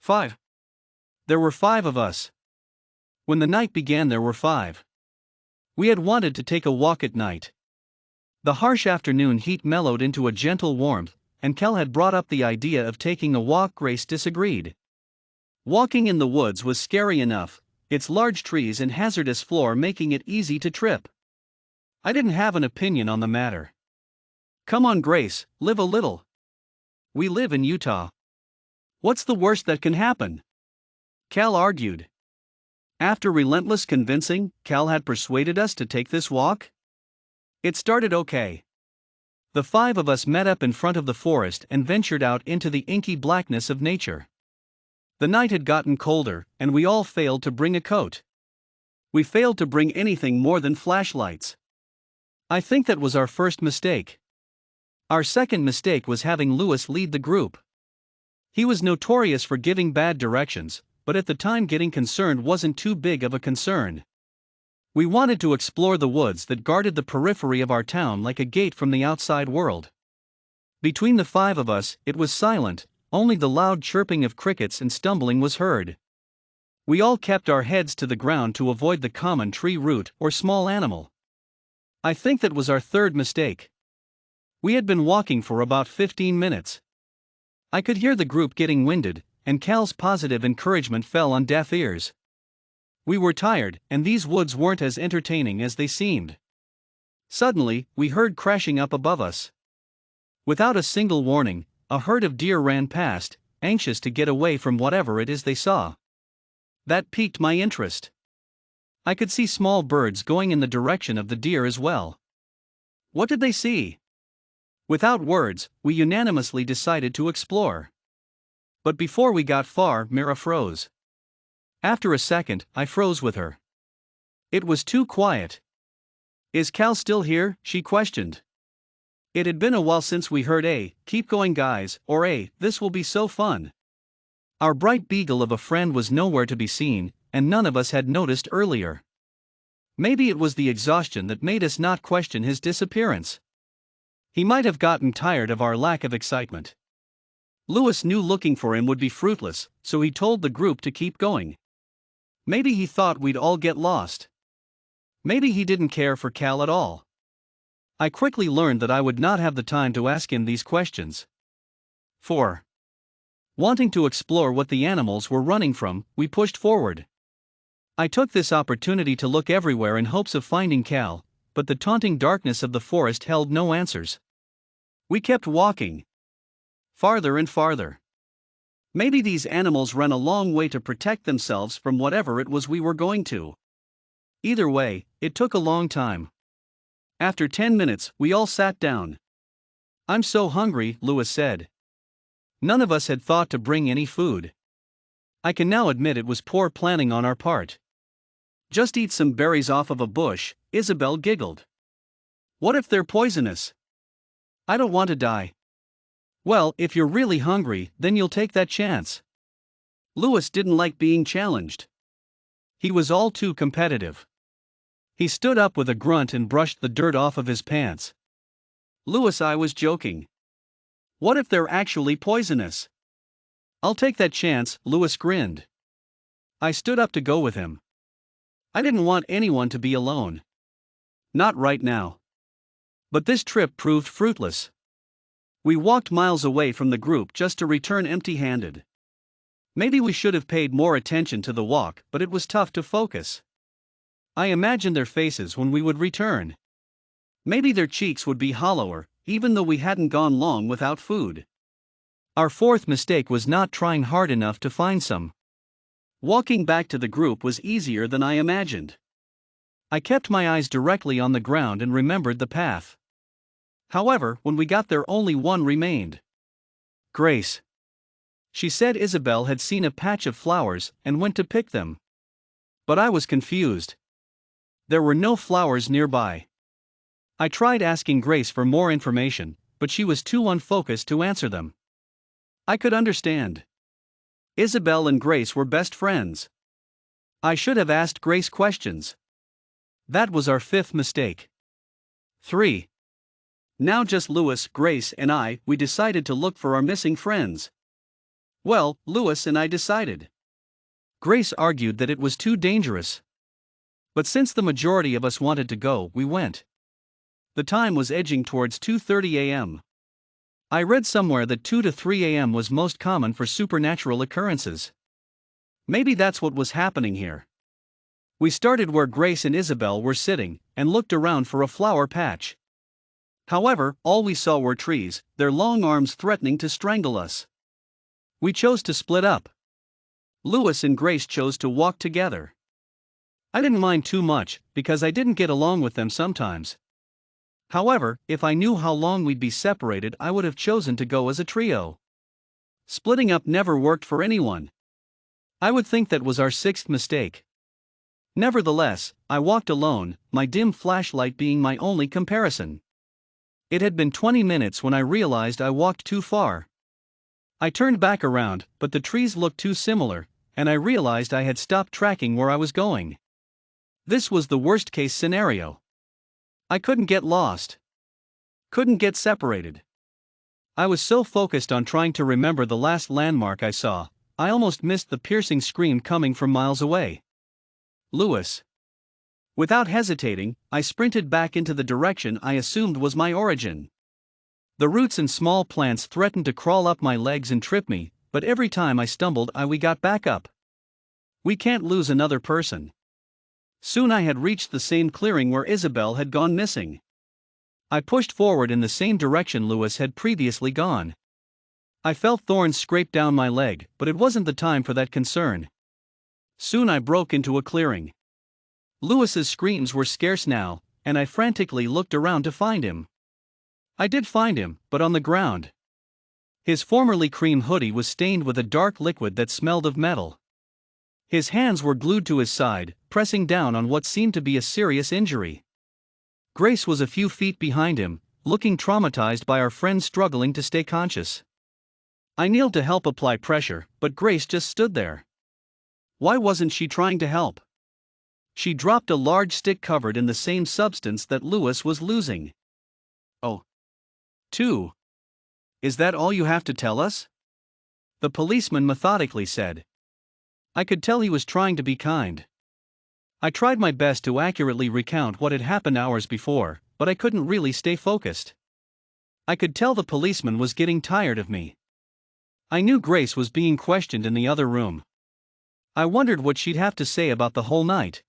5. There were 5 of us. When the night began, there were 5. We had wanted to take a walk at night. The harsh afternoon heat mellowed into a gentle warmth, and Kel had brought up the idea of taking a walk. Grace disagreed. Walking in the woods was scary enough, its large trees and hazardous floor making it easy to trip. I didn't have an opinion on the matter. Come on, Grace, live a little. We live in Utah. What's the worst that can happen? Cal argued. After relentless convincing, Cal had persuaded us to take this walk? It started okay. The 5 of us met up in front of the forest and ventured out into the inky blackness of nature. The night had gotten colder, and we all failed to bring a coat. We failed to bring anything more than flashlights. I think that was our first mistake. Our second mistake was having Lewis lead the group. He was notorious for giving bad directions, but at the time getting concerned wasn't too big of a concern. We wanted to explore the woods that guarded the periphery of our town like a gate from the outside world. Between the 5 of us, it was silent, only the loud chirping of crickets and stumbling was heard. We all kept our heads to the ground to avoid the common tree root or small animal. I think that was our third mistake. We had been walking for about 15 minutes. I could hear the group getting winded, and Cal's positive encouragement fell on deaf ears. We were tired, and these woods weren't as entertaining as they seemed. Suddenly, we heard crashing up above us. Without a single warning, a herd of deer ran past, anxious to get away from whatever it is they saw. That piqued my interest. I could see small birds going in the direction of the deer as well. What did they see? Without words, we unanimously decided to explore. But before we got far, Mira froze. After a second, I froze with her. It was too quiet. Is Cal still here? She questioned. It had been a while since we heard a "keep going guys" or a "this will be so fun." Our bright beagle of a friend was nowhere to be seen, and none of us had noticed earlier. Maybe it was the exhaustion that made us not question his disappearance. He might have gotten tired of our lack of excitement. Lewis knew looking for him would be fruitless, so he told the group to keep going. Maybe he thought we'd all get lost. Maybe he didn't care for Cal at all. I quickly learned that I would not have the time to ask him these questions. 4. Wanting to explore what the animals were running from, we pushed forward. I took this opportunity to look everywhere in hopes of finding Cal, but the taunting darkness of the forest held no answers. We kept walking. Farther and farther. Maybe these animals ran a long way to protect themselves from whatever it was we were going to. Either way, it took a long time. After 10 minutes, we all sat down. I'm so hungry, Lewis said. None of us had thought to bring any food. I can now admit it was poor planning on our part. Just eat some berries off of a bush, Isabel giggled. What if they're poisonous? I don't want to die. Well, if you're really hungry, then you'll take that chance. Lewis didn't like being challenged. He was all too competitive. He stood up with a grunt and brushed the dirt off of his pants. Lewis, I was joking. What if they're actually poisonous? I'll take that chance, Lewis grinned. I stood up to go with him. I didn't want anyone to be alone. Not right now. But this trip proved fruitless. We walked miles away from the group just to return empty-handed. Maybe we should have paid more attention to the walk, but it was tough to focus. I imagined their faces when we would return. Maybe their cheeks would be hollower, even though we hadn't gone long without food. Our fourth mistake was not trying hard enough to find some. Walking back to the group was easier than I imagined. I kept my eyes directly on the ground and remembered the path. However, when we got there, only one remained. Grace. She said Isabel had seen a patch of flowers and went to pick them. But I was confused. There were no flowers nearby. I tried asking Grace for more information, but she was too unfocused to answer them. I could understand. Isabel and Grace were best friends. I should have asked Grace questions. That was our fifth mistake. 3. Now just Lewis, Grace, and I, we decided to look for our missing friends. Well, Lewis and I decided. Grace argued that it was too dangerous. But since the majority of us wanted to go, we went. The time was edging towards 2:30 a.m. I read somewhere that 2 to 3 a.m. was most common for supernatural occurrences. Maybe that's what was happening here. We started where Grace and Isabel were sitting, and looked around for a flower patch. However, all we saw were trees, their long arms threatening to strangle us. We chose to split up. Lewis and Grace chose to walk together. I didn't mind too much, because I didn't get along with them sometimes. However, if I knew how long we'd be separated, I would have chosen to go as a trio. Splitting up never worked for anyone. I would think that was our sixth mistake. Nevertheless, I walked alone, my dim flashlight being my only comparison. It had been 20 minutes when I realized I walked too far. I turned back around, but the trees looked too similar, and I realized I had stopped tracking where I was going. This was the worst-case scenario. I couldn't get lost. Couldn't get separated. I was so focused on trying to remember the last landmark I saw, I almost missed the piercing scream coming from miles away. Lewis. Without hesitating, I sprinted back into the direction I assumed was my origin. The roots and small plants threatened to crawl up my legs and trip me, but every time I stumbled, we got back up. We can't lose another person. Soon I had reached the same clearing where Isabel had gone missing. I pushed forward in the same direction Lewis had previously gone. I felt thorns scrape down my leg, but it wasn't the time for that concern. Soon I broke into a clearing. Lewis's screams were scarce now, and I frantically looked around to find him. I did find him, but on the ground. His formerly cream hoodie was stained with a dark liquid that smelled of metal. His hands were glued to his side, pressing down on what seemed to be a serious injury. Grace was a few feet behind him, looking traumatized by our friend struggling to stay conscious. I kneeled to help apply pressure, but Grace just stood there. Why wasn't she trying to help? She dropped a large stick covered in the same substance that Lewis was losing. Oh. 2. Is that all you have to tell us? The policeman methodically said. I could tell he was trying to be kind. I tried my best to accurately recount what had happened hours before, but I couldn't really stay focused. I could tell the policeman was getting tired of me. I knew Grace was being questioned in the other room. I wondered what she'd have to say about the whole night.